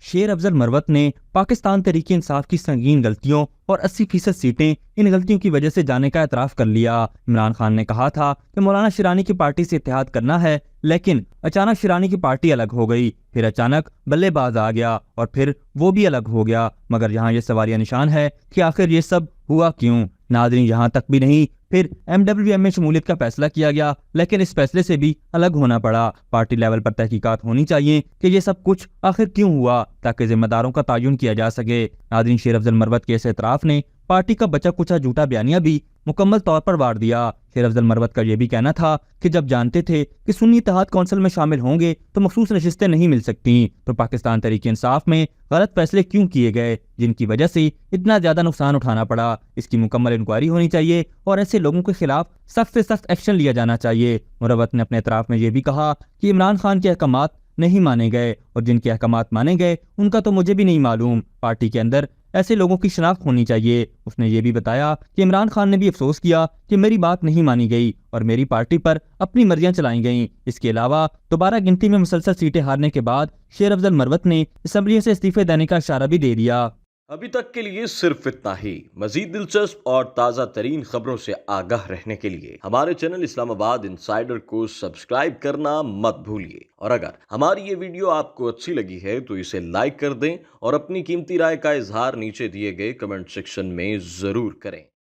شیر افضل مروت نے پاکستان تحریک انصاف کی سنگین غلطیوں اور 80% سیٹیں ان غلطیوں کی وجہ سے جانے کا اعتراف کر لیا۔ عمران خان نے کہا تھا کہ مولانا شیرانی کی پارٹی سے اتحاد کرنا ہے، لیکن اچانک شیرانی کی پارٹی الگ ہو گئی، پھر اچانک بلے باز آ گیا اور پھر وہ بھی الگ ہو گیا۔ مگر یہاں یہ سوالیہ نشان ہے کہ آخر یہ سب ہوا کیوں؟ ناظرین، یہاں تک بھی نہیں، پھر MWM میں شمولیت کا فیصلہ کیا گیا، لیکن اس فیصلے سے بھی الگ ہونا پڑا۔ پارٹی لیول پر تحقیقات ہونی چاہیے کہ یہ سب کچھ آخر کیوں ہوا، تاکہ ذمہ داروں کا تعین کیا جا سکے۔ ناظرین، شیر افضل مروت کے اس اعتراف نے پارٹی کا بچا کچا جھوٹا بیانیہ بھی مکمل طور پر واڑ دیا۔ شیر افضل مروت کا یہ بھی کہنا تھا کہ جب جانتے تھے کہ سنی اتحاد کونسل میں شامل ہوں گے تو مخصوص نشستیں نہیں مل سکتی، تو پاکستان تحریک انصاف میں غلط فیصلے کیوں کیے گئے جن کی وجہ سے اتنا زیادہ نقصان اٹھانا پڑا؟ اس کی مکمل انکوائری ہونی چاہیے اور ایسے لوگوں کے خلاف سخت سے سخت ایکشن لیا جانا چاہیے۔ مروت نے اپنے اعتراف میں یہ بھی کہا کہ عمران خان کے احکامات نہیں مانے گئے، اور جن کے احکامات مانے گئے ان کا تو مجھے بھی نہیں معلوم۔ پارٹی کے اندر ایسے لوگوں کی شناخت ہونی چاہیے۔ اس نے یہ بھی بتایا کہ عمران خان نے بھی افسوس کیا کہ میری بات نہیں مانی گئی اور میری پارٹی پر اپنی مرضیاں چلائی گئیں۔ اس کے علاوہ دوبارہ گنتی میں مسلسل سیٹیں ہارنے کے بعد شیر افضل مروت نے اسمبلی سے استعفے دینے کا اشارہ بھی دے دیا۔ ابھی تک کے لیے صرف اتنا ہی۔ مزید دلچسپ اور تازہ ترین خبروں سے آگاہ رہنے کے لیے ہمارے چینل اسلام آباد انسائیڈر کو سبسکرائب کرنا مت بھولیے، اور اگر ہماری یہ ویڈیو آپ کو اچھی لگی ہے تو اسے لائک کر دیں اور اپنی قیمتی رائے کا اظہار نیچے دیے گئے کمنٹ سیکشن میں ضرور کریں۔